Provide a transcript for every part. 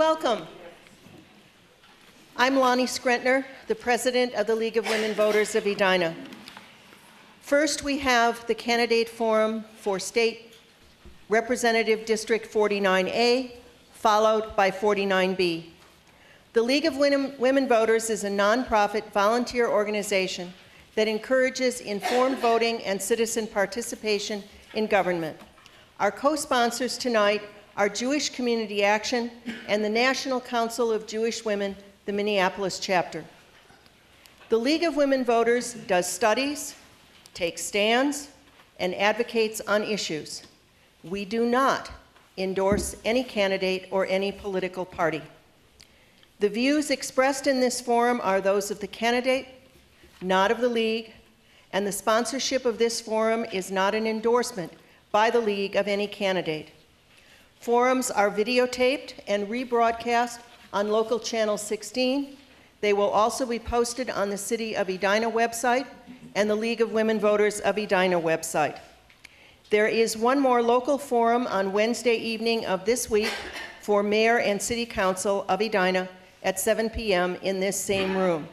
Welcome. I'm Lonnie Skrentner, the president of the League of Women Voters of Edina. First, we have the candidate forum for State Representative District 49A, followed by 49B. The League of Women Voters is a nonprofit volunteer organization that encourages informed voting and citizen participation in government. Our co-sponsors tonight are Jewish Community Action and the National Council of Jewish Women, the Minneapolis chapter. The League of Women Voters does studies, takes stands, and advocates on issues. We do not endorse any candidate or any political party. The views expressed in this forum are those of the candidate, not of the League, and the sponsorship of this forum is not an endorsement by the League of any candidate. Forums are videotaped and rebroadcast on local channel 16. They will also be posted on the City of Edina website and the League of Women Voters of Edina website. There is one more local forum on Wednesday evening of this week for Mayor and City Council of Edina at 7 p.m. in this same room.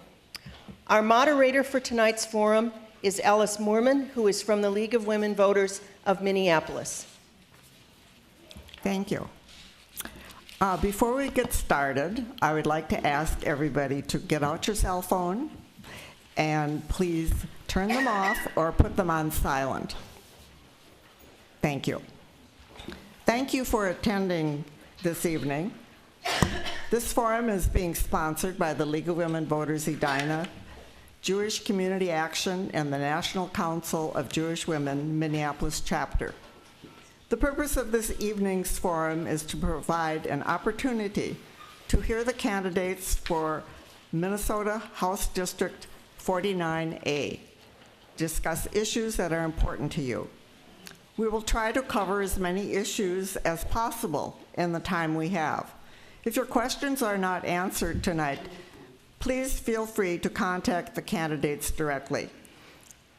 Our moderator for tonight's forum is Alice Moorman, who is from the League of Women Voters of Minneapolis. Thank you. Before we get started, I would like to ask everybody to get out your cell phone and please turn them off or put them on silent. Thank you. Thank you for attending this evening. This forum is being sponsored by the League of Women Voters Edina, Jewish Community Action, and the National Council of Jewish Women, Minneapolis chapter. The purpose of this evening's forum is to provide an opportunity to hear the candidates for Minnesota House District 49A, discuss issues that are important to you. We will try to cover as many issues as possible in the time we have. If your questions are not answered tonight, please feel free to contact the candidates directly.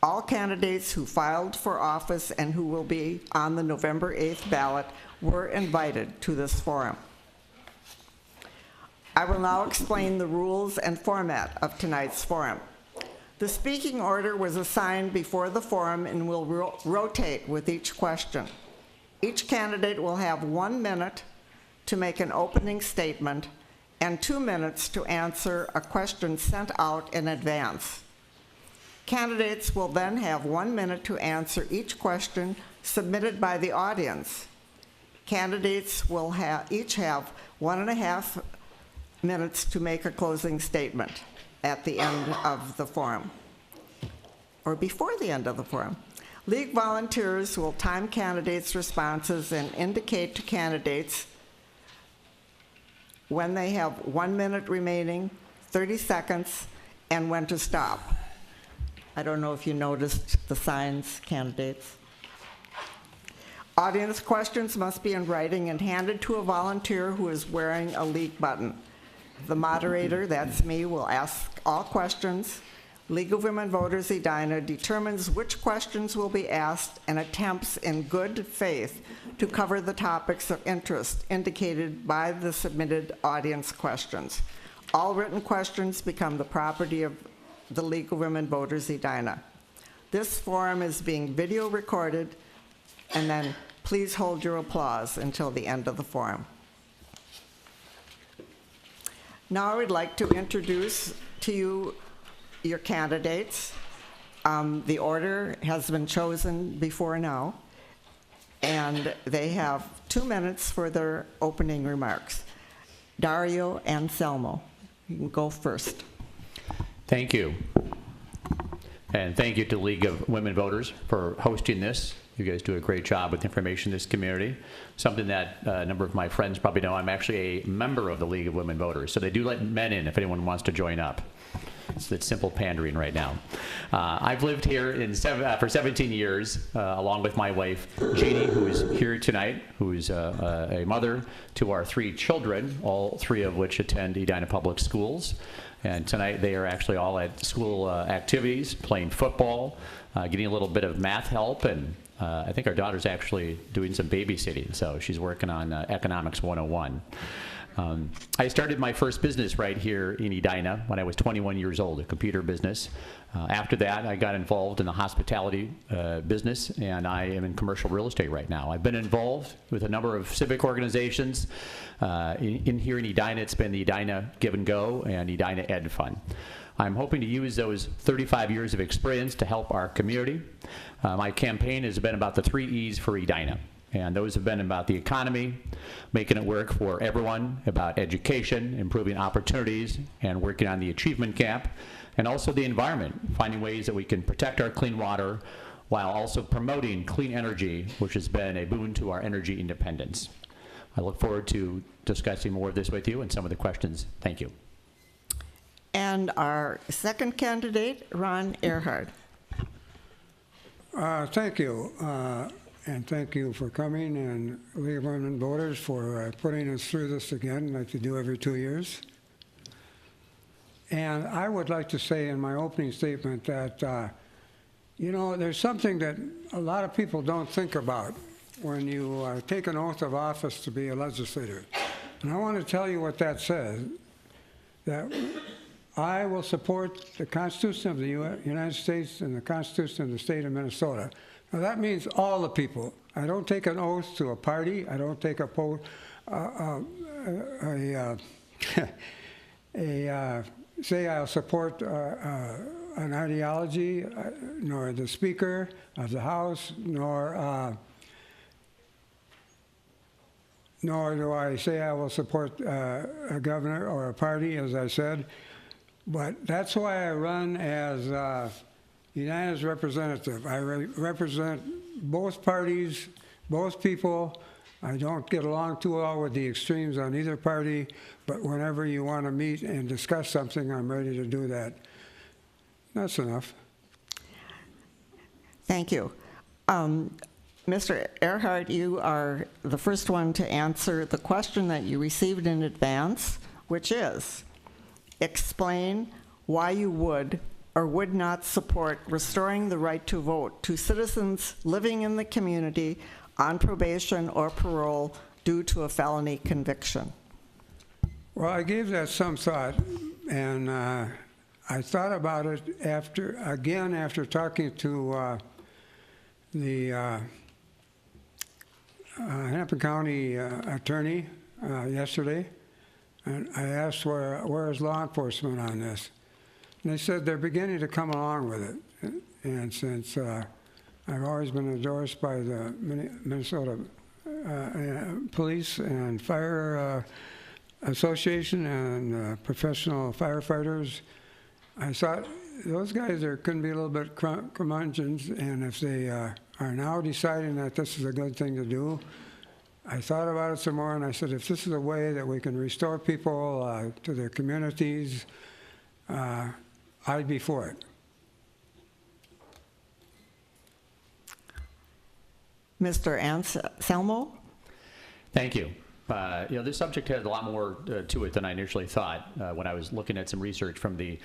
All candidates who filed for office and who will be on the November 8th ballot were invited to this forum. I will now explain the rules and format of tonight's forum. The speaking order was assigned before the forum and will rotate with each question. Each candidate will have 1 minute to make an opening statement and 2 minutes to answer a question sent out in advance. Candidates will then have 1 minute to answer each question submitted by the audience. Candidates will each have 1.5 minutes to make a closing statement at the end of the forum, or before the end of the forum. League volunteers will time candidates' responses and indicate to candidates when they have 1 minute remaining, 30 seconds, and when to stop. I don't know if you noticed the signs, candidates. Audience questions must be in writing and handed to a volunteer who is wearing a League button. The moderator, that's me, will ask all questions. League of Women Voters Edina determines which questions will be asked and attempts in good faith to cover the topics of interest indicated by the submitted audience questions. All written questions become the property of the League of Women Voters Edina. This forum is being video recorded, and then please hold your applause until the end of the forum. Now I would like to introduce to you your candidates. The order has been chosen before now, and they have 2 minutes for their opening remarks. Dario Anselmo, you can go first. Thank you. And thank you to League of Women Voters for hosting this. You guys do a great job with information in this community. Something that a number of my friends probably know, I'm actually a member of the League of Women Voters, so they do let men in if anyone wants to join up. It's simple pandering right now. I've lived here for 17 years, along with my wife, Jeannie, who is here tonight, who is a mother to our 3 children, all 3 of which attend Edina Public Schools. And tonight they are actually all at school activities, playing football, getting a little bit of math help, and I think our daughter's actually doing some babysitting, so she's working on Economics 101. I started my first business right here in Edina when I was 21 years old, a computer business. After that, I got involved in the hospitality business, and I am in commercial real estate right now. I've been involved with a number of civic organizations. Here in Edina, it's been the Edina Give and Go and Edina Ed Fund. I'm hoping to use those 35 years of experience to help our community. My campaign has been about the 3 E's for Edina. And those have been about the economy, making it work for everyone, about education, improving opportunities, and working on the achievement gap, and also the environment, finding ways that we can protect our clean water while also promoting clean energy, which has been a boon to our energy independence. I look forward to discussing more of this with you and some of the questions. Thank you. And our second candidate, Ron Earhart. Thank you. And thank you for coming, and League of Women Voters for putting us through this again, like they do every 2 years. And I would like to say in my opening statement that, you know, there's something that a lot of people don't think about when you take an oath of office to be a legislator. And I want to tell you what that says, that I will support the Constitution of the United States and the Constitution of the state of Minnesota. Now, that means all the people. I don't take an oath to a party. I don't take say I'll support an ideology, nor the Speaker of the House, nor do I say I will support a governor or a party, as I said. But that's why I run as Edina's representative. I represent both parties, both people. I don't get along too well with the extremes on either party, but whenever you want to meet and discuss something, I'm ready to do that. That's enough. Thank you. Mr. Earhart, you are the first one to answer the question that you received in advance, which is, explain why you would or would not support restoring the right to vote to citizens living in the community on probation or parole due to a felony conviction. Well, I gave that some thought, and I thought about it after talking to the Hennepin County attorney yesterday, and I asked where is law enforcement on this? And they said they're beginning to come along with it. And since I've always been endorsed by the Minnesota Police and Fire Association and professional firefighters, I thought those guys couldn't be a little bit curmudgeons, and if they are now deciding that this is a good thing to do, I thought about it some more, and I said, if this is a way that we can restore people to their communities, I'd be for it. Mr. Anselmo? Thank you. This subject has a lot more to it than I initially thought when I was looking at some research from the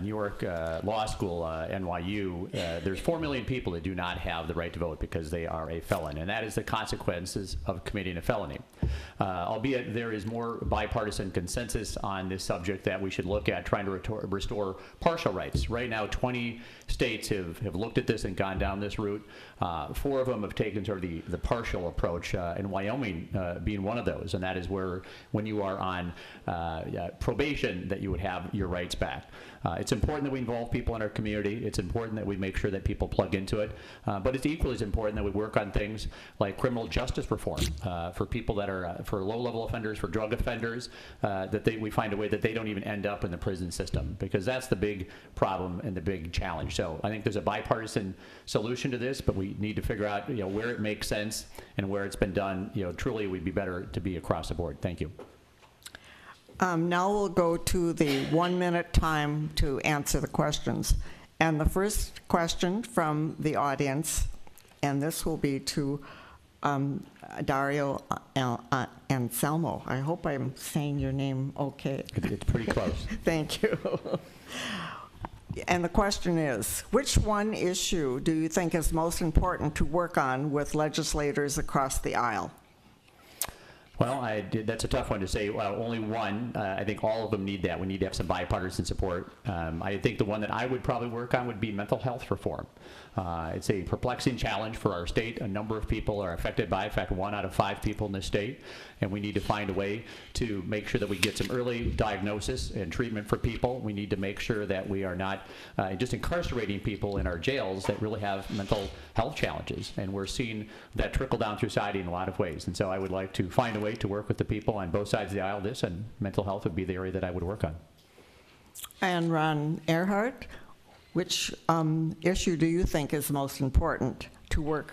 New York Law School, NYU. There's 4 million people that do not have the right to vote because they are a felon, and that is the consequences of committing a felony. Albeit there is more bipartisan consensus on this subject that we should look at trying to restore partial rights. Right now, 20 states have looked at this and gone down this route. 4 of them have taken sort of the partial approach, and Wyoming being one of those, and that is where when you are on probation that you would have your rights back. It's important that we involve people in our community. It's important that we make sure that people plug into it. But it's equally as important that we work on things like criminal justice reform for people that are, for low-level offenders, for drug offenders, that we find a way that they don't even end up in the prison system, because that's the big problem and the big challenge. So I think there's a bipartisan solution to this, but we need to figure out where it makes sense and where it's been done. Truly, it would be better to be across the board. Thank you. Now we'll go to the 1-minute time to answer the questions. And the first question from the audience, and this will be to Dario Anselmo. I hope I'm saying your name okay. It's pretty close. Thank you. And the question is, which one issue do you think is most important to work on with legislators across the aisle? Well, that's a tough one to say. Only one. I think all of them need that. We need to have some bipartisan support. I think the one that I would probably work on would be mental health reform. It's a perplexing challenge for our state. A number of people are affected by it. In fact, 1 out of 5 people in this state. And we need to find a way to make sure that we get some early diagnosis and treatment for people. We need to make sure that we are not just incarcerating people in our jails that really have mental health challenges. And we're seeing that trickle down through society in a lot of ways. And so I would like to find a way to work with the people on both sides of the aisle this, and mental health would be the area that I would work on. And Ron Earhart, which issue do you think is most important to work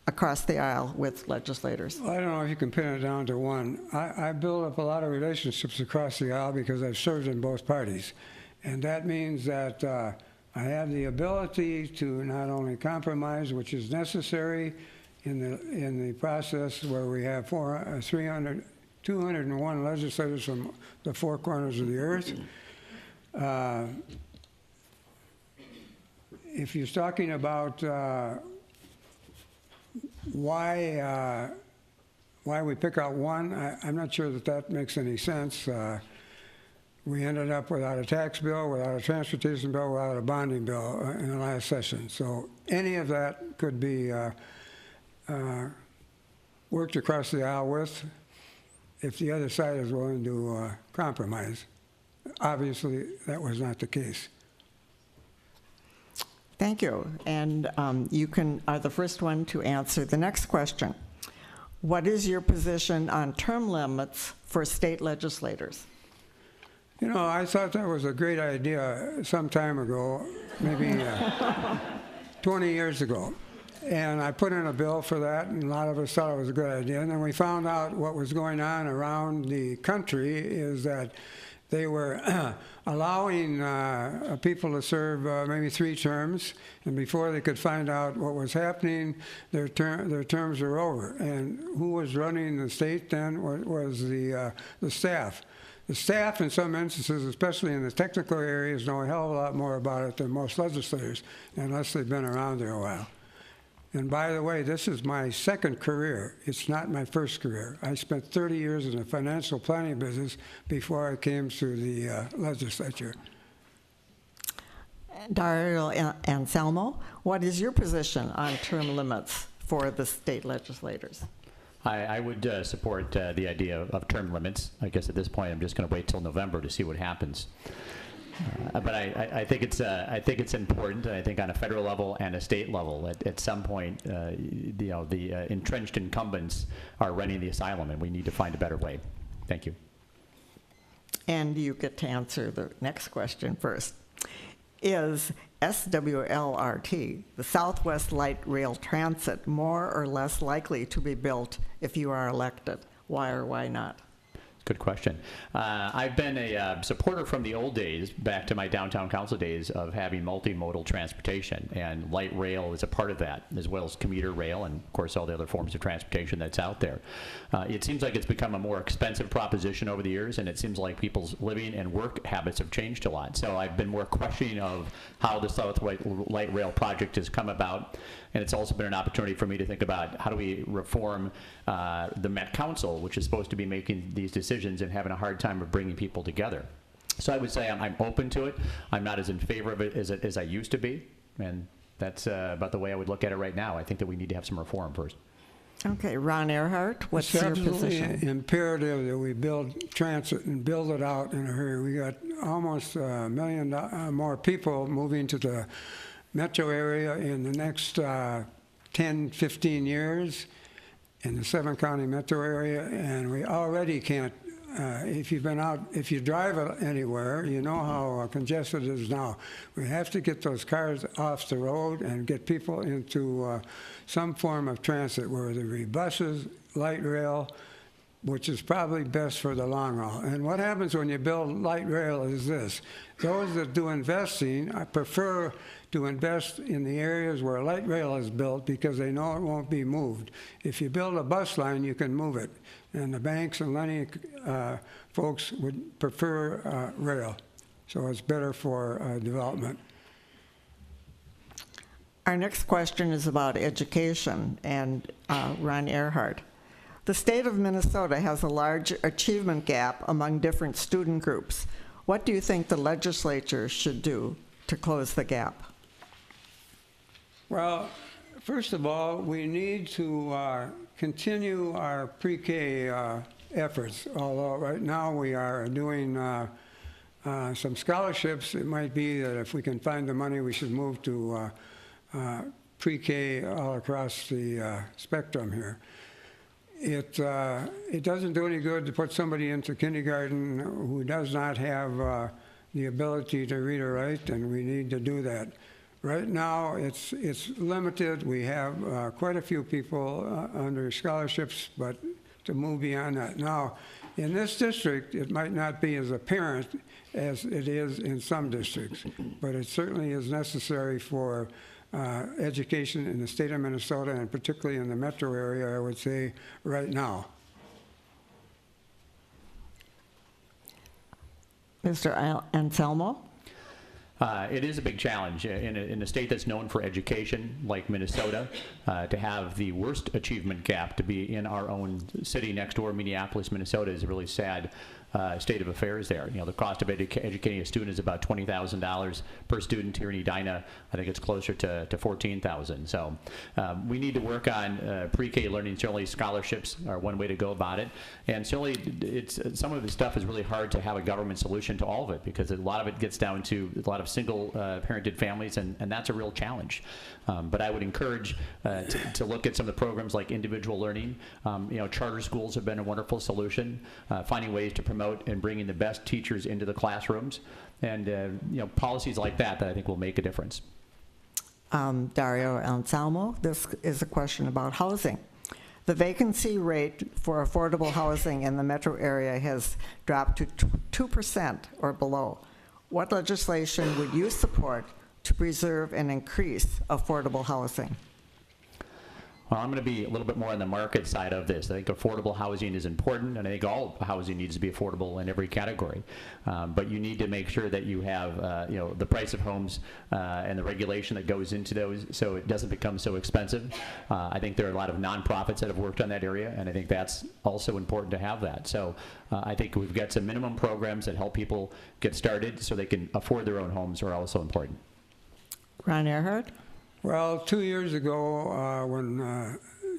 across the aisle with legislators? I don't know if you can pin it down to one. I build up a lot of relationships across the aisle because I've served in both parties. And that means that I have the ability to not only compromise, which is necessary in the process where we have 201 legislators from the 4 corners of the earth. If you're talking about why we pick out one, I'm not sure that makes any sense. We ended up without a tax bill, without a transportation bill, without a bonding bill in the last session. So any of that could be worked across the aisle with if the other side is willing to compromise. Obviously, that was not the case. Thank you. And you are the first one to answer the next question. What is your position on term limits for state legislators? You know, I thought that was a great idea some time ago, maybe 20 years ago. And I put in a bill for that, and a lot of us thought it was a good idea. And then we found out what was going on around the country is that they were allowing people to serve maybe 3 terms, and before they could find out what was happening, their terms were over. And who was running the state then was the staff. The staff, in some instances, especially in the technical areas, know a hell of a lot more about it than most legislators, unless they've been around there a while. And by the way, this is my second career. It's not my first career. I spent 30 years in the financial planning business before I came to the legislature. Dario Anselmo, what is your position on term limits for the state legislators? I would support the idea of term limits. I guess at this point, I'm just going to wait till November to see what happens. But I think it's important. I think on a federal level and a state level, at some point, the entrenched incumbents are running the asylum, and we need to find a better way. Thank you. And you get to answer the next question first. Is SWLRT, the Southwest Light Rail Transit, more or less likely to be built if you are elected? Why or why not? Good question. I've been a supporter from the old days, back to my downtown council days, of having multimodal transportation, and light rail is a part of that, as well as commuter rail and, of course, all the other forms of transportation that's out there. It seems like it's become a more expensive proposition over the years, and it seems like people's living and work habits have changed a lot. So I've been more questioning of how the Southwest Light Rail project has come about, and it's also been an opportunity for me to think about how do we reform the Met Council, which is supposed to be making these decisions and having a hard time of bringing people together. So I would say I'm open to it. I'm not as in favor of it as I used to be, and that's about the way I would look at it right now. I think that we need to have some reform first. Okay, Ron Earhart, what's your position? It's absolutely imperative that we build transit and build it out in a hurry. We got almost 1 million more people moving to the metro area in the next 10, 15 years in the 7-county metro area, and we already can't. If you drive anywhere, you know how congested it is now. We have to get those cars off the road and get people into some form of transit, whether it be buses, light rail, which is probably best for the long haul. And what happens when you build light rail is this. Those that do investing, I prefer to invest in the areas where light rail is built because they know it won't be moved. If you build a bus line, you can move it. And the banks and lending folks would prefer rail. So it's better for development. Our next question is about education, and Ron Earhart. The state of Minnesota has a large achievement gap among different student groups. What do you think the legislature should do to close the gap? Well, first of all, we need to continue our pre-K efforts, although right now we are doing some scholarships. It might be that if we can find the money, we should move to pre-K all across the spectrum here. It doesn't do any good to put somebody into kindergarten who does not have the ability to read or write, and we need to do that. Right now, it's limited. We have quite a few people under scholarships, but to move beyond that. Now, in this district, it might not be as apparent as it is in some districts, but it certainly is necessary for education in the state of Minnesota, and particularly in the metro area, I would say, right now. Mr. Anselmo? It is a big challenge in a state that's known for education like Minnesota, to have the worst achievement gap to be in our own city next door, Minneapolis, Minnesota, is a really sad state of affairs there. You know, the cost of educating a student is about $20,000 per student. Here in Edina, I think it's closer to $14,000. So we need to work on pre-K learning. Certainly scholarships are one way to go about it. And certainly some of the stuff is really hard to have a government solution to all of it, because a lot of it gets down to a lot of single parented families, and that's a real challenge. But I would encourage to look at some of the programs like individual learning. You know, charter schools have been a wonderful solution, finding ways to promote and bringing the best teachers into the classrooms, and you know, policies like that I think will make a difference. Dario Anselmo, this is a question about housing. The vacancy rate for affordable housing in the metro area has dropped to 2% or below. What legislation would you support to preserve and increase affordable housing? Well, I'm going to be a little bit more on the market side of this. I think affordable housing is important, and I think all housing needs to be affordable in every category. But you need to make sure that you have, you know, the price of homes and the regulation that goes into those, so it doesn't become so expensive. I think there are a lot of nonprofits that have worked on that area, and I think that's also important to have that. So I think we've got some minimum programs that help people get started so they can afford their own homes are also important. Ron Earhart? Well, 2 years ago, when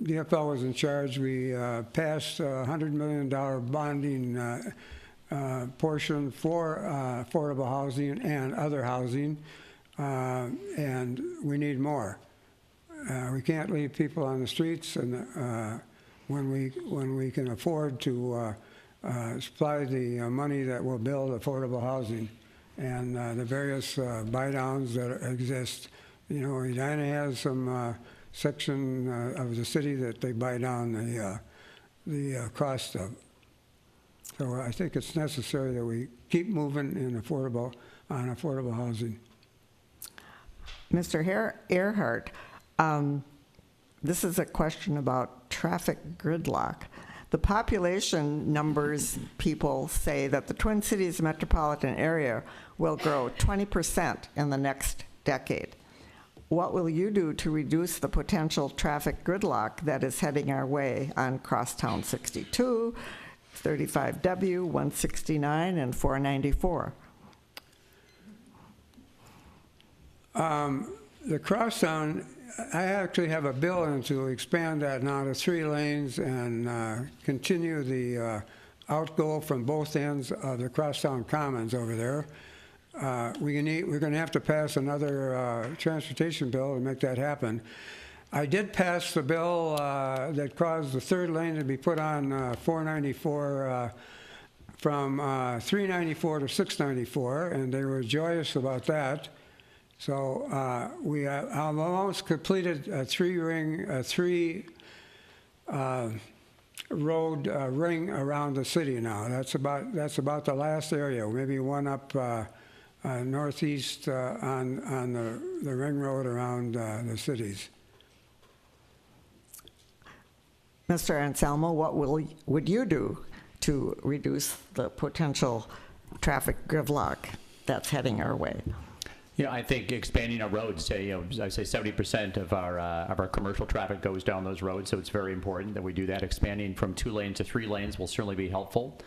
DFL was in charge, we passed a $100 million bonding portion for affordable housing and other housing, and we need more. We can't leave people on the streets, and when we can afford to supply the money that will build affordable housing, and the various buy-downs that exist. You know, Edina has some section of the city that they buy down the cost of. So I think it's necessary that we keep moving on affordable housing. Mr. Earhart, this is a question about traffic gridlock. The population numbers, people say that the Twin Cities metropolitan area will grow 20% in the next decade. What will you do to reduce the potential traffic gridlock that is heading our way on Crosstown 62, 35W, 169, and 494? The Crosstown, I actually have a bill in to expand that now to 3 lanes and continue the outgo from both ends of the Crosstown Commons over there. We're going to have to pass another transportation bill to make that happen. I did pass the bill that caused the 3rd lane to be put on 494 from 394 to 694, and they were joyous about that. So we have almost completed a 3 road ring around the city now. That's about the last area. Maybe one up northeast on the ring road around the cities. Mr. Anselmo, what would you do to reduce the potential traffic gridlock that's heading our way? Yeah, I think expanding our roads, I say 70% of our commercial traffic goes down those roads, so it's very important that we do that. Expanding from 2 lanes to 3 lanes will certainly be helpful,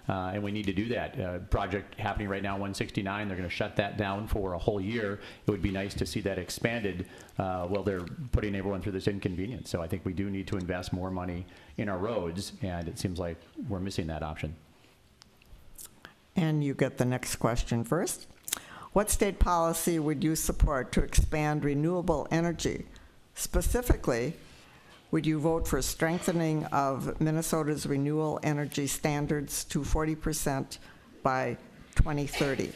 and we need to do that. Project happening right now, 169, they're going to shut that down for a whole year. It would be nice to see that expanded while they're putting everyone through this inconvenience. So I think we do need to invest more money in our roads, and it seems like we're missing that option. And you get the next question first. What state policy would you support to expand renewable energy? Specifically, would you vote for strengthening of Minnesota's renewable energy standards to 40% by 2030?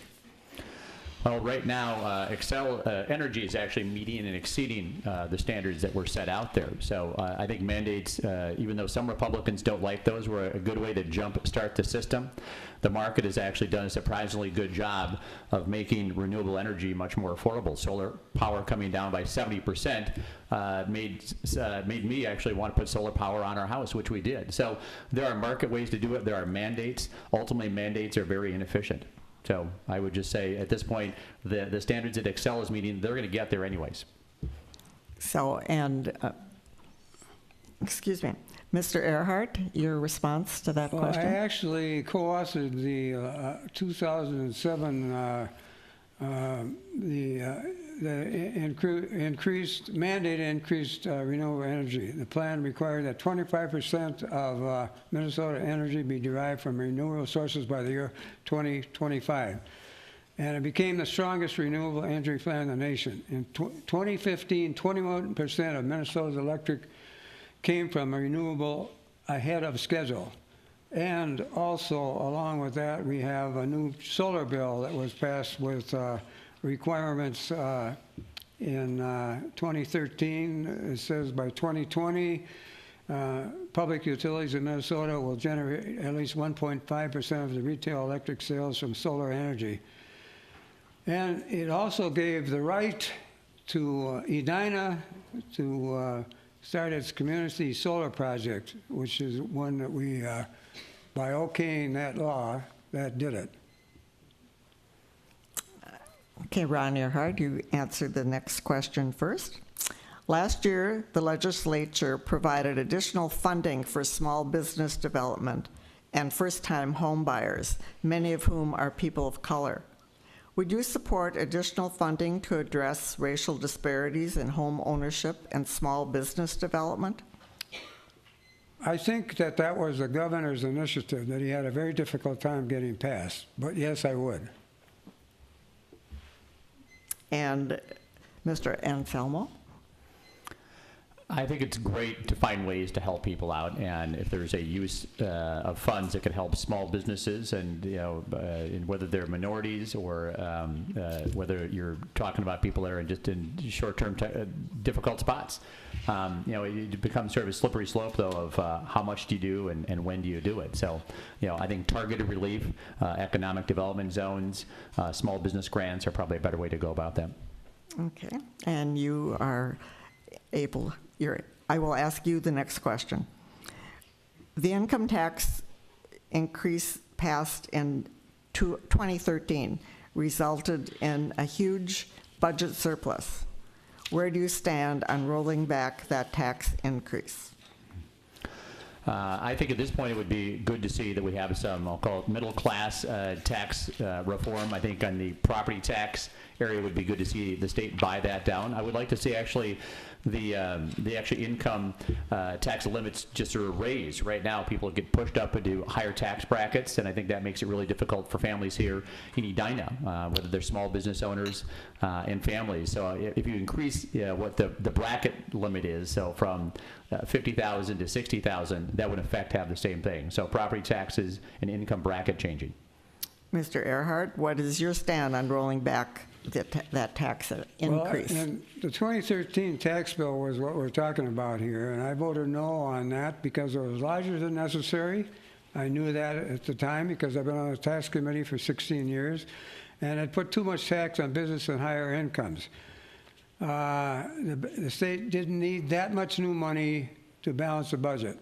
Well, right now, Excel Energy is actually meeting and exceeding the standards that were set out there. So I think mandates, even though some Republicans don't like those, were a good way to start the system. The market has actually done a surprisingly good job of making renewable energy much more affordable. Solar power coming down by 70% made me actually want to put solar power on our house, which we did. So there are market ways to do it. There are mandates. Ultimately, mandates are very inefficient. So I would just say at this point, the standards that Excel is meeting, they're going to get there anyways. So, and, excuse me, Mr. Earhart, your response to that Well, question? I actually co-authored the 2007 mandated increased renewable energy. The plan required that 25% of Minnesota energy be derived from renewable sources by the year 2025. And it became the strongest renewable energy plan in the nation. In 2015, 21% of Minnesota's electric came from renewable ahead of schedule. And also, along with that, we have a new solar bill that was passed with requirements in 2013. It says by 2020, public utilities in Minnesota will generate at least 1.5% of the retail electric sales from solar energy. And it also gave the right to Edina to start its community solar project, which is one that we, by okaying that law, that did it. Okay, Ron Earhart, you answered the next question first. Last year, the legislature provided additional funding for small business development and first-time home buyers, many of whom are people of color. Would you support additional funding to address racial disparities in home ownership and small business development? I think that that was the governor's initiative that he had a very difficult time getting passed, but yes, I would. And Mr. Anselmo? I think it's great to find ways to help people out, and if there's a use of funds that could help small businesses, and whether they're minorities or whether you're talking about people that are just in short-term difficult spots, it becomes sort of a slippery slope, though, of how much do you do and when do you do it. So, I think targeted relief, economic development zones, small business grants are probably a better way to go about that. Okay, and you are able. I will ask you the next question. The income tax increase passed in 2013 resulted in a huge budget surplus. Where do you stand on rolling back that tax increase? I think at this point it would be good to see that we have some, I'll call it middle-class tax reform. I think on the property tax area it would be good to see the state buy that down. I would like to see actually the actual income tax limits just sort of raised. Right now people get pushed up into higher tax brackets, and I think that makes it really difficult for families here in Edina, whether they're small business owners and families. So if you increase what the bracket limit is, so from 50,000 to 60,000, that would in effect have the same thing. So property taxes and income bracket changing. Mr. Earhart, what is your stand on rolling back that tax increase? Well, and the 2013 tax bill was what we're talking about here, and I voted no on that because it was larger than necessary. I knew that at the time because I've been on the tax committee for 16 years, and it put too much tax on business and higher incomes. The state didn't need that much new money to balance the budget,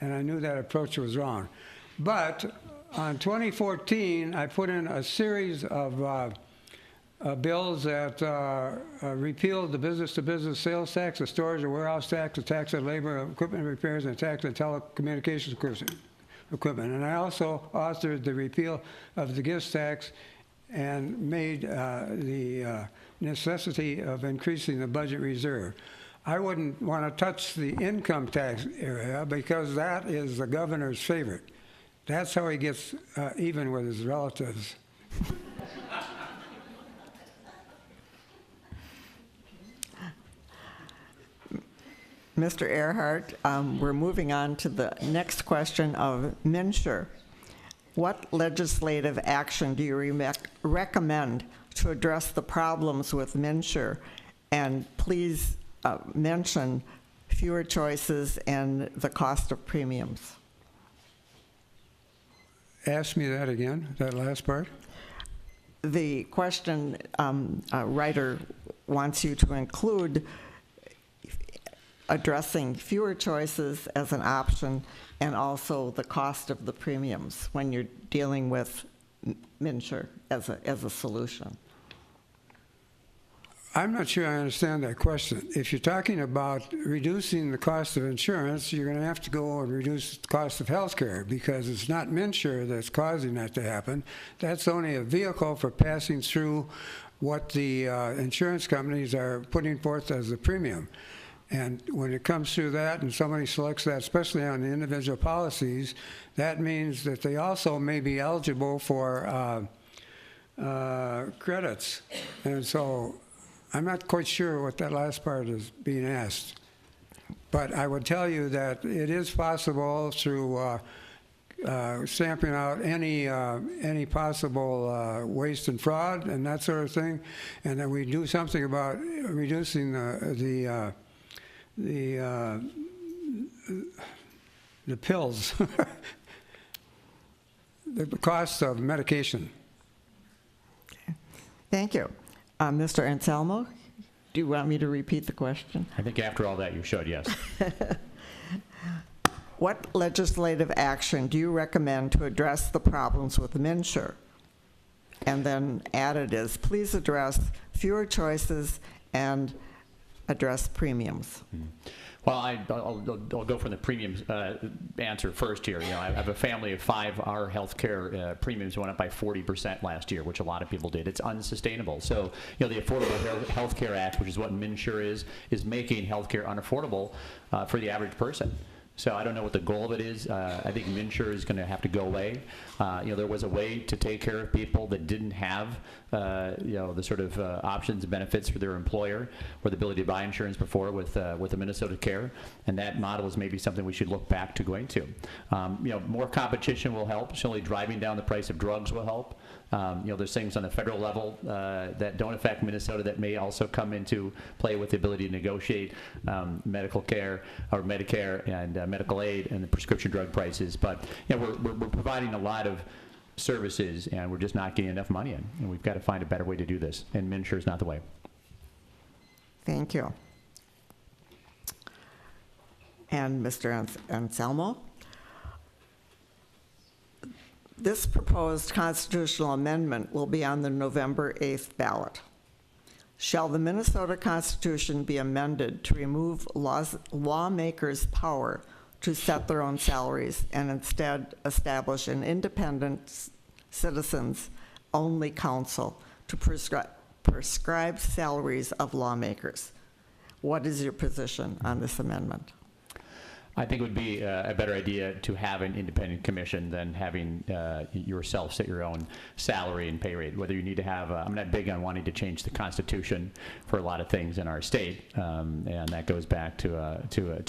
and I knew that approach was wrong. But on 2014, I put in a series of bills that repealed the business-to-business sales tax, the storage and warehouse tax, the tax on labor, equipment repairs, and tax on telecommunications equipment. And I also authored the repeal of the gifts tax and made the necessity of increasing the budget reserve. I wouldn't want to touch the income tax area because that is the governor's favorite. That's how he gets even with his relatives. Mr. Earhart, we're moving on to the next question of MNsure. What legislative action do you recommend to address the problems with MNsure? And please mention fewer choices and the cost of premiums. Ask me that again, that last part. The question writer wants you to include addressing fewer choices as an option and also the cost of the premiums when you're dealing with MNsure as a solution. I'm not sure I understand that question. If you're talking about reducing the cost of insurance, you're going to have to go and reduce the cost of health care because it's not MNsure that's causing that to happen. That's only a vehicle for passing through what the insurance companies are putting forth as a premium. And when it comes through that and somebody selects that, especially on the individual policies, that means that they also may be eligible for credits. And so I'm not quite sure what that last part is being asked. But I would tell you that it is possible through stamping out any possible waste and fraud and that sort of thing, and that we do something about reducing the pills, the cost of medication. Okay. Thank you. Mr. Anselmo, do you want me to repeat the question? I think after all that, you should, yes. What legislative action do you recommend to address the problems with MNsure? And then added is, please address fewer choices and address premiums. Well, I'll go from the premiums answer first here. You know, I have a family of 5. Our health care premiums went up by 40% last year, which a lot of people did. It's unsustainable. So, you know, the Affordable Health Care Act, which is what MNsure is making health care unaffordable for the average person. So I don't know what the goal of it is. I think MNsure is going to have to go away. You know, there was a way to take care of people that didn't have, you know, the sort of options and benefits for their employer or the ability to buy insurance before with the Minnesota Care, and that model is maybe something we should look back to going to. You know, more competition will help. Certainly, driving down the price of drugs will help. You know, there's things on the federal level that don't affect Minnesota that may also come into play with the ability to negotiate medical care or Medicare and medical aid and the prescription drug prices. But you know, we're providing a lot of services and we're just not getting enough money in. And we've got to find a better way to do this. And MNsure is not the way. Thank you. And Mr. Anselmo? This proposed constitutional amendment will be on the November 8th ballot. Shall the Minnesota Constitution be amended to remove lawmakers' power to set their own salaries and instead establish an independent citizens-only council to prescribe salaries of lawmakers? What is your position on this amendment? I think it would be a better idea to have an independent commission than having yourself set your own salary and pay rate. Whether you need to have, I'm not big on wanting to change the Constitution for a lot of things in our state, and that goes back to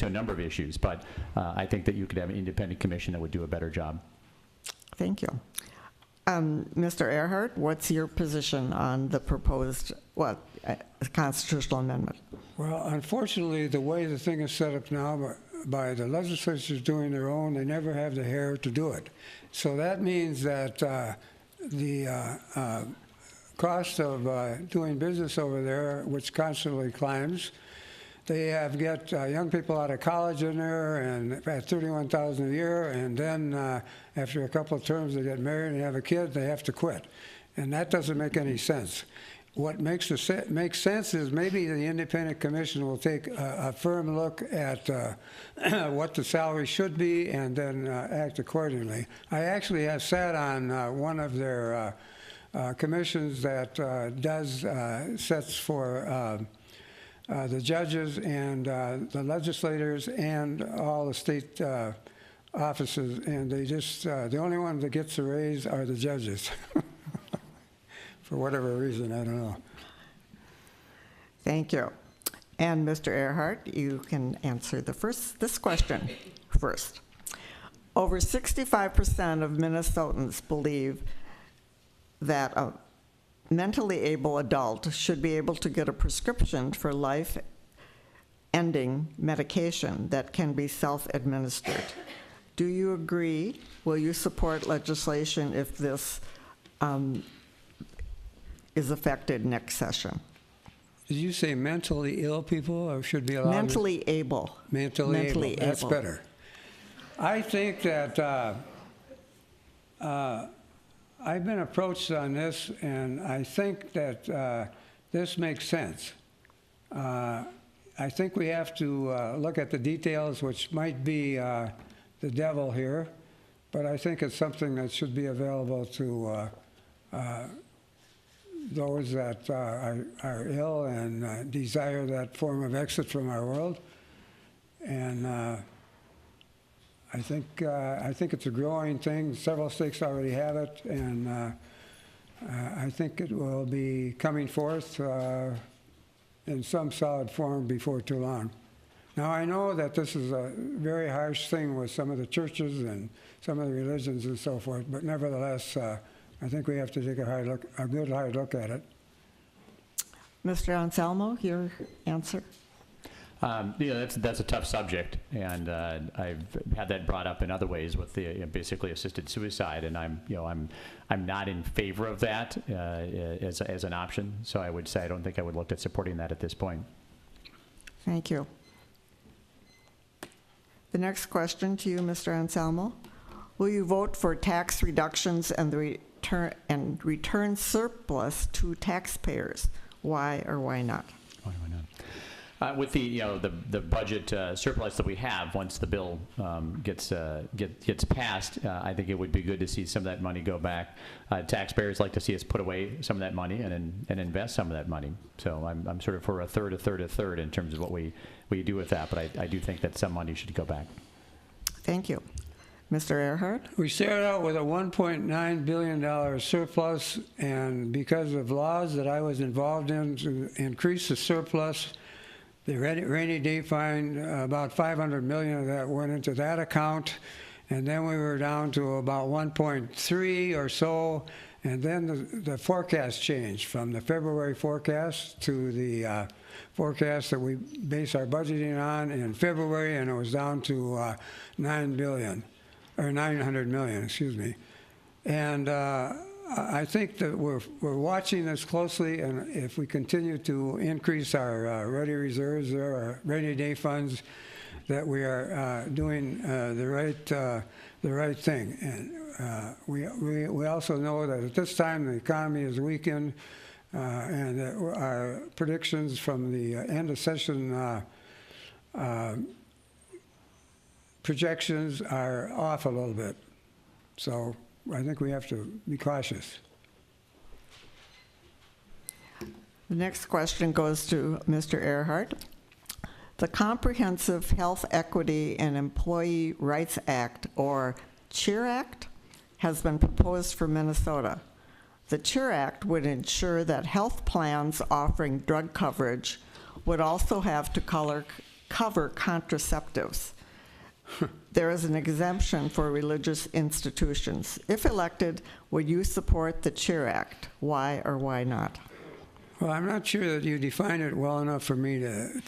a number of issues. But I think that you could have an independent commission that would do a better job. Thank you. Mr. Earhart, what's your position on the proposed constitutional amendment? Well, unfortunately, the way the thing is set up now, by the legislatures doing their own, they never have the hair to do it. So that means that the cost of doing business over there, which constantly climbs, they have get young people out of college in there and at $31,000 a year, and then after a couple of terms they get married and have a kid, they have to quit. And that doesn't make any sense. what makes sense is maybe the independent commission will take a firm look at what the salary should be and then act accordingly. I actually have sat on one of their commissions that sets for the judges and the legislators and all the state offices, and they just, the only one that gets a raise are the judges. For whatever reason, I don't know. Thank you. And Mr. Earhart, you can answer this question first. Over 65% of Minnesotans believe that a mentally able adult should be able to get a prescription for life-ending medication that can be self-administered. Do you agree? Will you support legislation if this is affected next session? Did you say mentally ill people or should be allowed? Mentally able. Mentally able. That's better. I think that I've been approached on this, and I think that this makes sense. I think we have to look at the details, which might be the devil here, but I think it's something that should be available to those that are ill and desire that form of exit from our world. And I think it's a growing thing. Several states already have it, and I think it will be coming forth in some solid form before too long. Now, I know that this is a very harsh thing with some of the churches and some of the religions and so forth, but nevertheless, I think we have to take a good hard look at it. Mr. Anselmo, your answer? That's a tough subject, and I've had that brought up in other ways with the basically assisted suicide, and I'm not in favor of that as an option. So I would say I don't think I would look at supporting that at this point. Thank you. The next question to you, Mr. Anselmo. Will you vote for tax reductions and the return surplus to taxpayers? Why or why not? Why not? With the the budget surplus that we have, once the bill gets passed, I think it would be good to see some of that money go back. Taxpayers like to see us put away some of that money and invest some of that money. So I'm sort of for a third in terms of what we do with that. But I do think that some money should go back. Thank you. Mr. Earhart? We started out with a $1.9 billion surplus, and because of laws that I was involved in to increase the surplus, the rainy day fund, about $500 million of that went into that account, and then we were down to about 1.3 or so, and then the forecast changed from the February forecast to the forecast that we base our budgeting on in February, and it was down to 9 billion. Or 900 million, excuse me. And I think that we're watching this closely, and if we continue to increase our ready reserves or our rainy day funds, that we are doing the right thing. And we also know that at this time the economy is weakened, and that our predictions from the end of session projections are off a little bit. So I think we have to be cautious. The next question goes to Mr. Earhart. The Comprehensive Health Equity and Employee Rights Act, or CHEER Act, has been proposed for Minnesota. The CHEER Act would ensure that health plans offering drug coverage would also have to cover contraceptives. There is an exemption for religious institutions. If elected, would you support the CHEER Act? Why or why not? Well, I'm not sure that you define it well enough for me to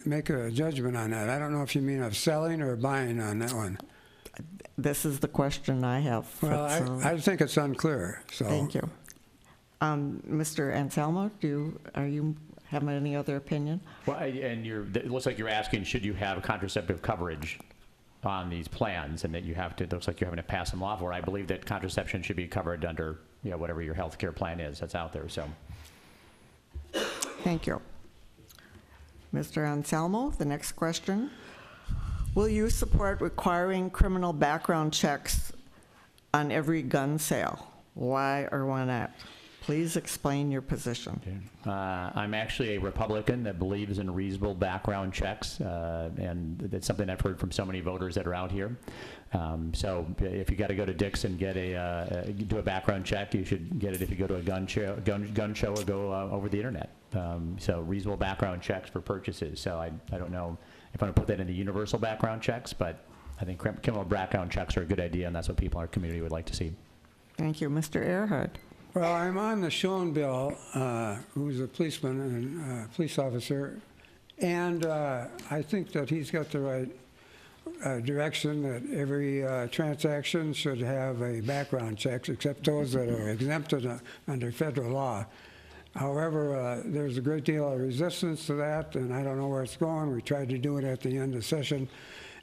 make a judgment on that. I don't know if you mean of selling or buying on that one. This is the question I have. Well, I think it's unclear. So. Thank you. Mr. Anselmo, are you have any other opinion? Well, it looks like you're asking, should you have contraceptive coverage on these plans, and that you have to, it looks like you're having to pass them off, or I believe that contraception should be covered under whatever your health care plan is that's out there. So Thank you. Mr. Anselmo, the next question. Will you support requiring criminal background checks on every gun sale? Why or why not? Please explain your position. I'm actually a Republican that believes in reasonable background checks, and that's something I've heard from so many voters that are out here. So if you got to go to Dick's and get do a background check, you should get it if you go to a gun show or go over the internet. So reasonable background checks for purchases. So I don't know if I'm going to put that in the universal background checks, but I think criminal background checks are a good idea, and that's what people in our community would like to see. Thank you. Mr. Earhart. Well, I'm on the Schoen bill, who's a policeman and police officer, and I think that he's got the right direction that every transaction should have a background check, except those that are exempted under federal law. However, there's a great deal of resistance to that, and I don't know where it's going. We tried to do it at the end of session,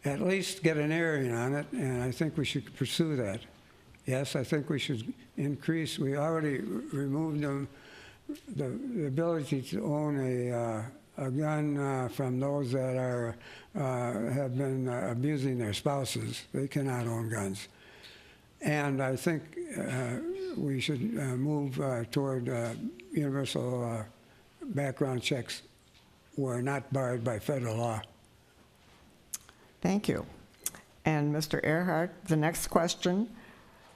at least get an airing on it, and I think we should pursue that. Yes, I think we should increase. We already removed the ability to own a gun from those that have been abusing their spouses. They cannot own guns. And I think we should move toward universal background checks were not barred by federal law. Thank you. And Mr. Earhart, the next question.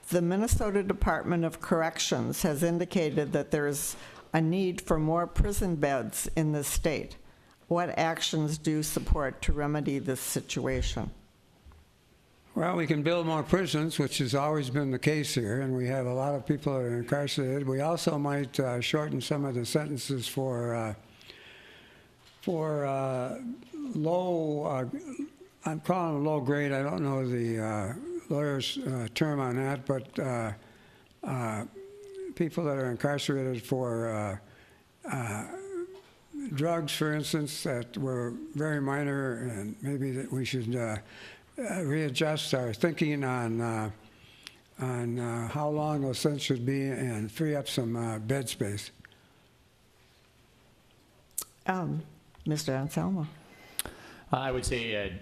The Minnesota Department of Corrections has indicated that there is a need for more prison beds in the state. What actions do you support to remedy this situation? Well, we can build more prisons, which has always been the case here, and we have a lot of people that are incarcerated. We also might shorten some of the sentences for low, I'm calling them low grade. I don't know the lawyer's term on that, but people that are incarcerated for drugs, for instance, that were very minor, and maybe that we should readjust our thinking on how long those sentences should be and free up some bed space. Mr. Anselmo. I would say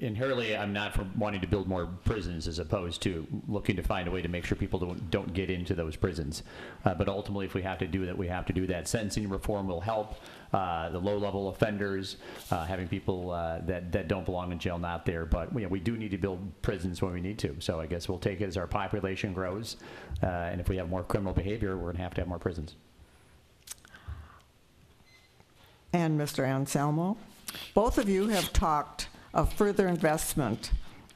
inherently I'm not for wanting to build more prisons as opposed to looking to find a way to make sure people don't get into those prisons. But ultimately, if we have to do that, we have to do that. Sentencing reform will help. The low-level offenders, having people that don't belong in jail not there. But we do need to build prisons when we need to. So I guess we'll take it as our population grows. And if we have more criminal behavior, we're going to have more prisons. And Mr. Anselmo. Both of you have talked of further investment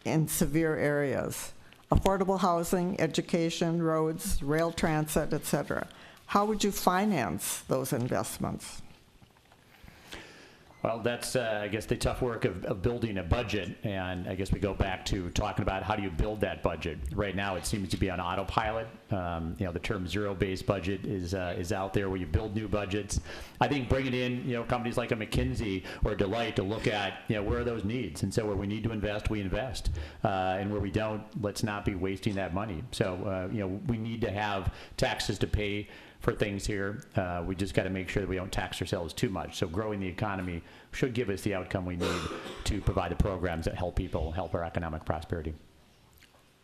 in severe areas, affordable housing, education, roads, rail transit, etc. How would you finance those investments? Well, that's, I guess, the tough work of building a budget, and I guess we go back to talking about how do you build that budget. Right now, it seems to be on autopilot. The term zero-based budget is out there where you build new budgets. I think bringing in, companies like a McKinsey or Deloitte to look at, where are those needs, and so where we need to invest, we invest, and where we don't, let's not be wasting that money. So, we need to have taxes to pay for things here. We just got to make sure that we don't tax ourselves too much. So growing the economy should give us the outcome we need to provide the programs that help people, help our economic prosperity.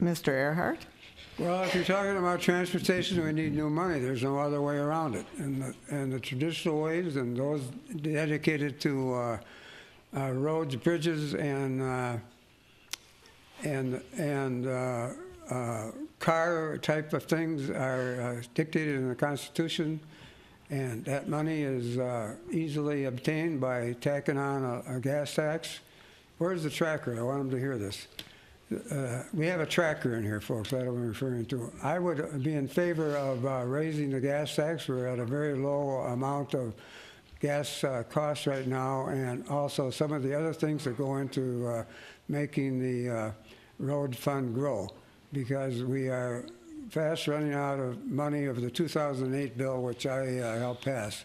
Mr. Earhart? Well, if you're talking about transportation, we need new money. There's no other way around it. And the traditional ways and those dedicated to roads, bridges, and car type of things are dictated in the Constitution, and that money is easily obtained by tacking on a gas tax. Where's the tracker? I want them to hear this. We have a tracker in here, folks, that I'm referring to. I would be in favor of raising the gas tax. We're at a very low amount of gas costs right now, and also some of the other things that go into making the road fund grow, because we are fast running out of money of the 2008 bill, which I helped pass.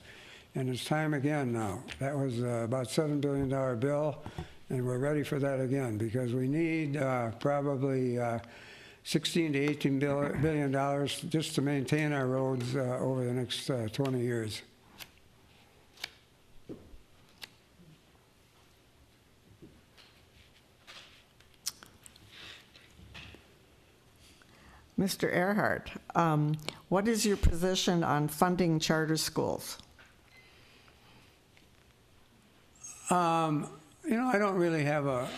And it's time again now. That was about $7 billion bill, and we're ready for that again, because we need probably $16 to $18 billion just to maintain our roads over the next 20 years. Mr. Earhart, what is your position on funding charter schools? You know, I don't really have a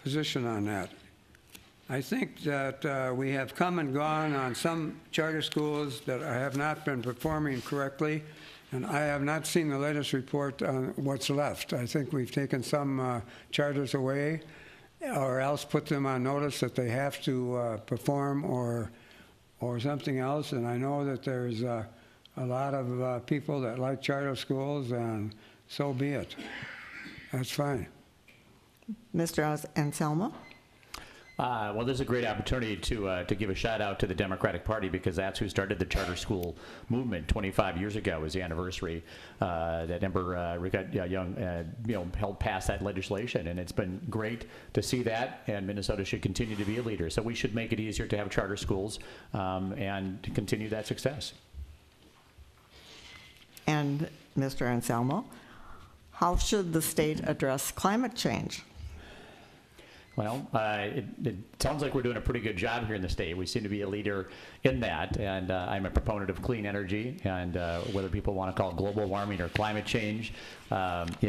position on that. I think that we have come and gone on some charter schools that have not been performing correctly, and I have not seen the latest report on what's left. I think we've taken some charters away, or else put them on notice that they have to perform or something else. And I know that there's a lot of people that like charter schools, and so be it. That's fine. Mr. Anselmo? Well, this is a great opportunity to give a shout out to the Democratic Party, because that's who started the charter school movement 25 years ago. Was the anniversary that Ember Young helped pass that legislation, and it's been great to see that. And Minnesota should continue to be a leader, so we should make it easier to have charter schools and to continue that success. And Mr. Anselmo, how should the state address climate change? Well, it sounds like we're doing a pretty good job here in the state. We seem to be a leader in that, and I'm a proponent of clean energy, and whether people want to call it global warming or climate change,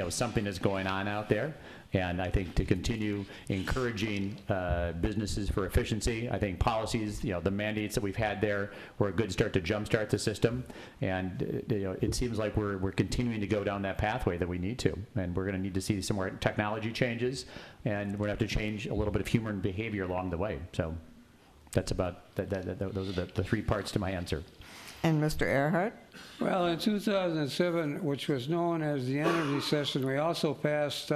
something is going on out there. And I think to continue encouraging businesses for efficiency, I think policies, the mandates that we've had there were a good start to jumpstart the system. And it seems like we're continuing to go down that pathway that we need to. And we're going to need to see some more technology changes, and we're going to have to change a little bit of human behavior along the way. So that's about those are the three parts to my answer. And Mr. Earhart? Well, in 2007, which was known as the energy session, we also passed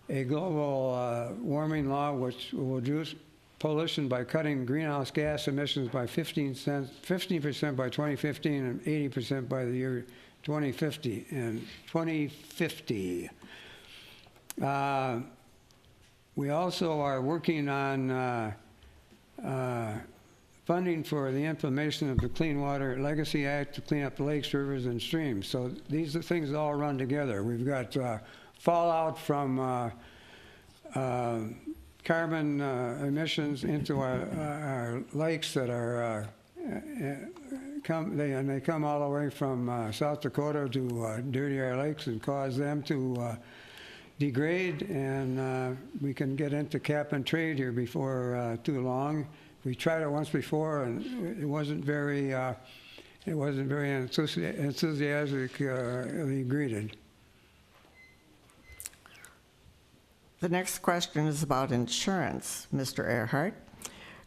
a global warming law which will reduce pollution by cutting greenhouse gas emissions by 15% by 2015 and 80% by the year 2050. And 2050. We also are working on funding for the implementation of the Clean Water Legacy Act to clean up lakes, rivers, and streams. So these are things that all run together. We've got fallout from carbon emissions into our lakes that are they come all the way from South Dakota to dirty our lakes and cause them to degrade, and we can get into cap and trade here before too long. We tried it once before, and it wasn't very enthusiastically greeted. The next question is about insurance, Mr. Earhart.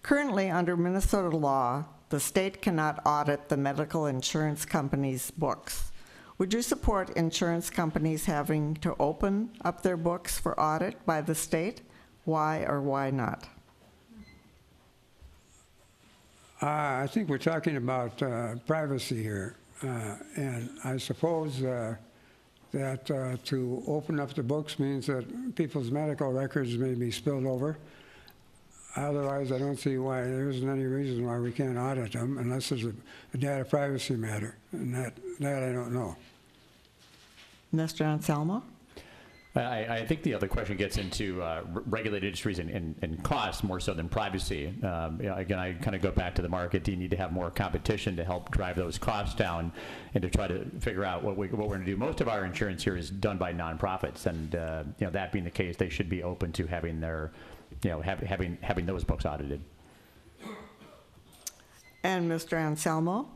Currently, under Minnesota law, the state cannot audit the medical insurance company's books. Would you support insurance companies having to open up their books for audit by the state? Why or why not? I think we're talking about privacy here, and I suppose that to open up the books means that people's medical records may be spilled over. Otherwise, I don't see why there isn't any reason why we can't audit them unless there's a data privacy matter, and that I don't know. Mr. Anselmo? I think the other question gets into regulated industries and costs more so than privacy. Again, I kind of go back to the market. Do you need to have more competition to help drive those costs down and to try to figure out what we're going to do? Most of our insurance here is done by nonprofits, and that being the case, they should be open to having their, having those books audited. And Mr. Anselmo,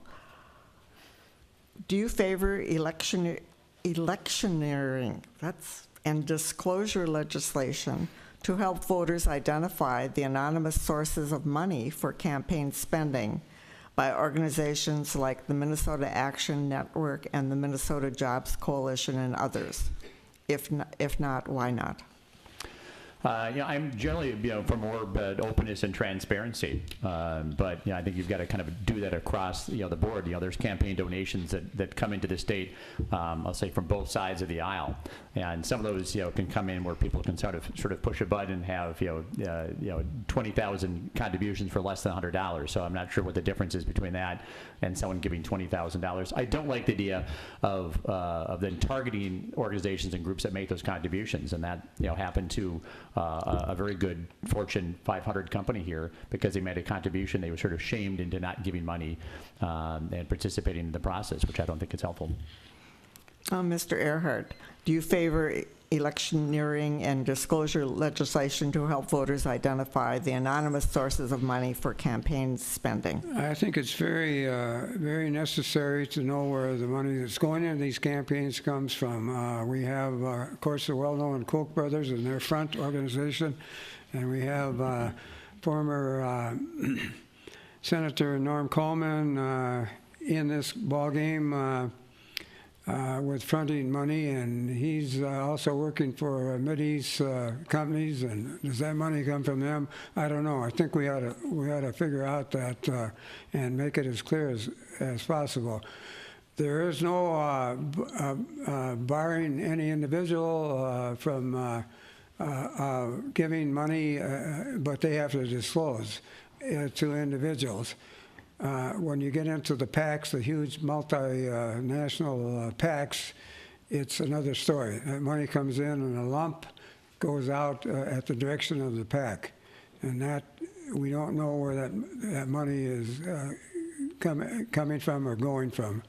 do you favor electioneering and disclosure legislation to help voters identify the anonymous sources of money for campaign spending by organizations like the Minnesota Action Network and the Minnesota Jobs Coalition and others? If not, why not? I'm generally, for more openness and transparency, but I think you've got to kind of do that across, the board. There's campaign donations that come into the state, I'll say from both sides of the aisle, and some of those, can come in where people can sort of push a button and have, 20,000 contributions for less than $100. So I'm not sure what the difference is between that and someone giving $20,000. I don't like the idea of then targeting organizations and groups that make those contributions, and that happened to a very good Fortune 500 company here because they made a contribution. They were sort of shamed into not giving money and participating in the process, which I don't think is helpful. Mr. Earhart, do you favor electioneering and disclosure legislation to help voters identify the anonymous sources of money for campaign spending? I think it's very, very necessary to know where the money that's going into these campaigns comes from. We have, of course, the well-known Koch brothers and their front organization, and we have former Senator Norm Coleman in this ballgame with fronting money, and he's also working for Mideast companies. And does that money come from them? I don't know. I think we ought to figure out that and make it as clear as possible. There is no barring any individual from giving money, but they have to disclose to individuals. When you get into the PACs, the huge multinational PACs, it's another story. That money comes in a lump, goes out at the direction of the PAC. And that, we don't know where that money is coming from or going from.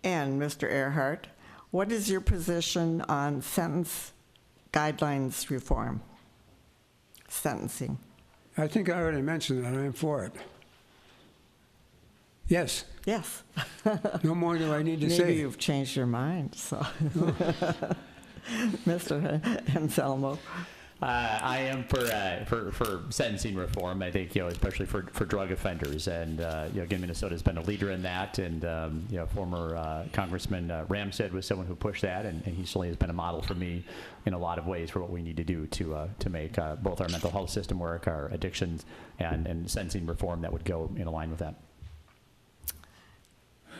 And Mr. Earhart, what is your position on sentence guidelines reform? Sentencing. I think I already mentioned that. I'm for it. Yes. Yes. No more do I need to Maybe say. you've changed your mind, so. Mr. Anselmo. I am for sentencing reform. I think, especially for drug offenders, and again, Minnesota's been a leader in that, and former Congressman Ramsed was someone who pushed that, and he certainly has been a model for me in a lot of ways for what we need to do to make both our mental health system work, our addictions, and sentencing reform that would go in line with that.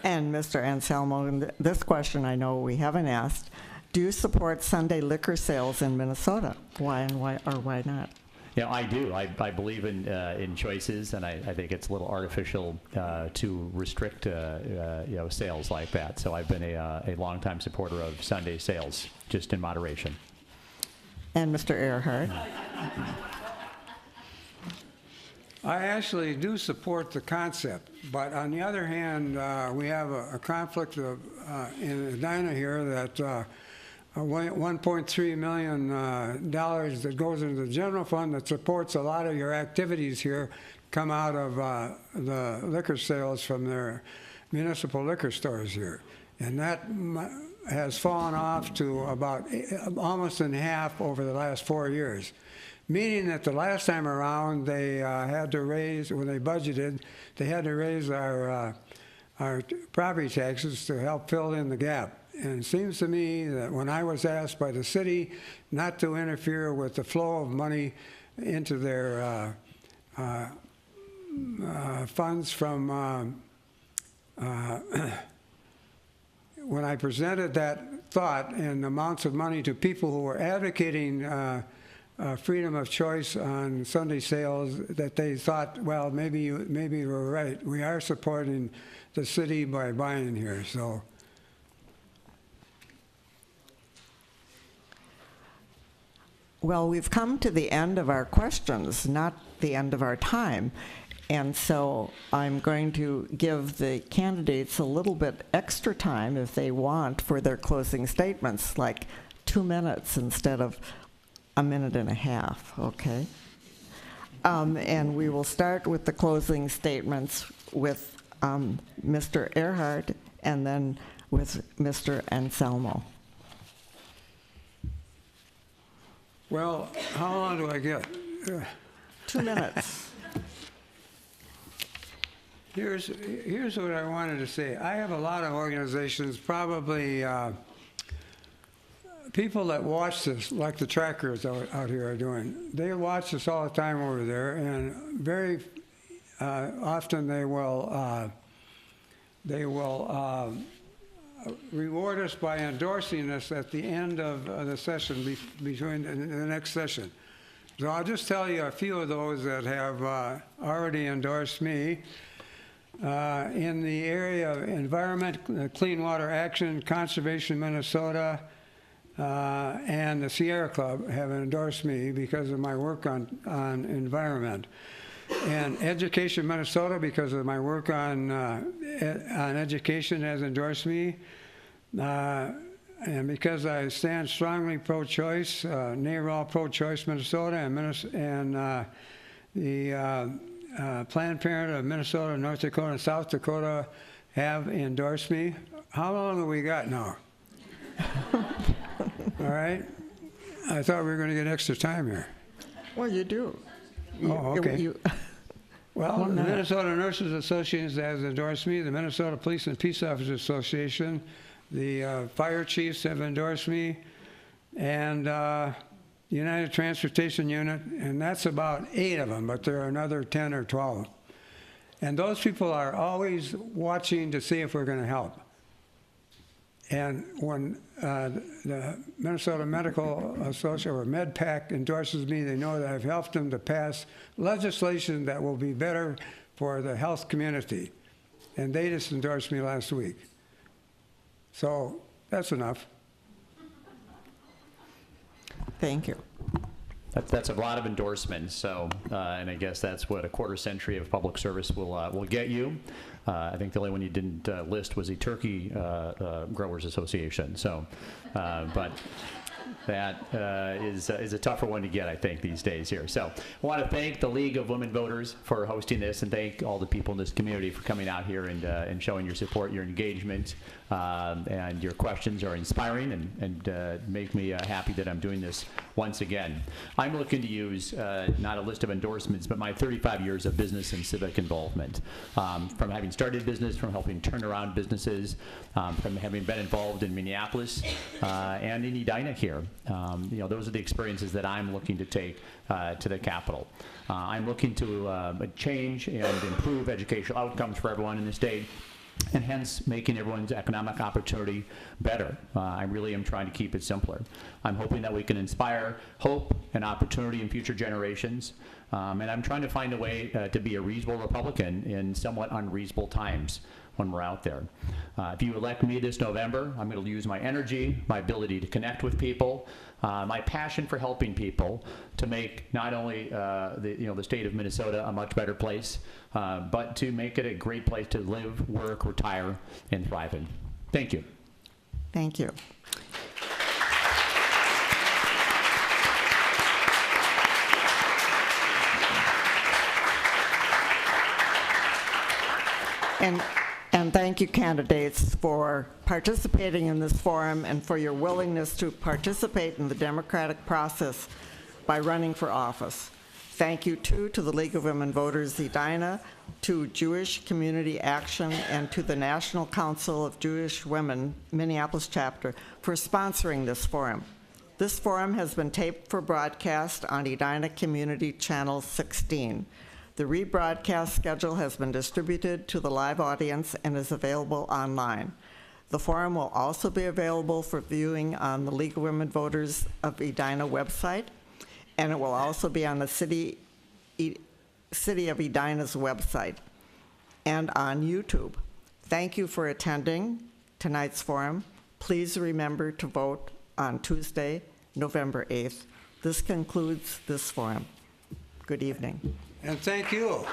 And Mr. Anselmo, and this question I know we haven't asked. Do you support Sunday liquor sales in Minnesota? Why and why, or why not? Yeah, I do. I believe in choices, and I think it's a little artificial to restrict sales like that. So I've been a longtime supporter of Sunday sales, just in moderation. And Mr. Earhart? I actually do support the concept, but on the other hand, we have a conflict in Edina here that $1.3 million that goes into the general fund that supports a lot of your activities here come out of the liquor sales from their municipal liquor stores here. And that has fallen off to about almost in half over the last 4 years. Meaning that the last time around they had to raise, when they budgeted, they had to raise our property taxes to help fill in the gap. And it seems to me that when I was asked by the city not to interfere with the flow of money into their funds from, when I presented that thought and amounts of money to people who were advocating freedom of choice on Sunday sales, that they thought, well, maybe you were right. We are supporting the city by buying here, so. Well, we've come to the end of our questions, not the end of our time. And so I'm going to give the candidates a little bit extra time if they want for their closing statements, like 2 minutes instead of a minute and a half, okay? And we will start with the closing statements with Mr. Earhart and then with Mr. Anselmo. Well, how long do I get? 2 minutes. Here's what I wanted to say. I have a lot of organizations, probably people that watch this, like the trackers out here are doing. They watch this all the time over there, and very often they will reward us by endorsing us at the end of the session, between the next session. So I'll just tell you a few of those that have already endorsed me. in the area of environment, Clean Water Action, Conservation Minnesota, and the Sierra Club have endorsed me because of my work on environment. And Education Minnesota, because of my work on education, has endorsed me. And because I stand strongly pro-choice, NARAL Pro-Choice Minnesota and the Planned Parenthood of Minnesota, North Dakota, and South Dakota have endorsed me. How long have we got now? All right. I thought we were going to get extra time here. Well, you do. Oh, okay. Well, Well, the no. Minnesota Nurses Association has endorsed me, the Minnesota Police and Peace Officers Association, the fire chiefs have endorsed me, and United Transportation Unit, and that's about 8 of them, but there are another 10 or 12. And those people are always watching to see if we're going to help. And when the Minnesota Medical Association, or MedPAC, endorses me, they know that I've helped them to pass legislation that will be better for the health community. And they just endorsed me last week. So that's enough. Thank you. That's a lot of endorsements, so, and I guess that's what a quarter century of public service will get you. I think the only one you didn't list was the Turkey Growers Association, so, but that is a tougher one to get, I think, these days here. So I want to thank the League of Women Voters for hosting this, and thank all the people in this community for coming out here and showing your support, your engagement, and your questions are inspiring and make me happy that I'm doing this once again. I'm looking to use not a list of endorsements, but my 35 years of business and civic involvement. From having started business, from helping turn around businesses, from having been involved in Minneapolis and in Edina here. You know, those are the experiences that I'm looking to take to the Capitol. I'm looking to change and improve educational outcomes for everyone in the state, and hence making everyone's economic opportunity better. I really am trying to keep it simpler. I'm hoping that we can inspire hope and opportunity in future generations, and I'm trying to find a way to be a reasonable Republican in somewhat unreasonable times when we're out there. If you elect me this November, I'm going to use my energy, my ability to connect with people, my passion for helping people to make not only the state of Minnesota a much better place, but to make it a great place to live, work, retire, and thrive in. Thank you. Thank you. And thank you, candidates, for participating in this forum and for your willingness to participate in the democratic process by running for office. Thank you, too, to the League of Women Voters Edina, to Jewish Community Action, and to the National Council of Jewish Women Minneapolis chapter for sponsoring this forum. This forum has been taped for broadcast on Edina Community Channel 16. The rebroadcast schedule has been distributed to the live audience and is available online. The forum will also be available for viewing on the League of Women Voters of Edina website, and it will also be on the City of Edina's website and on YouTube. Thank you for attending tonight's forum. Please remember to vote on Tuesday, November 8th. This concludes this forum. Good evening. And thank you.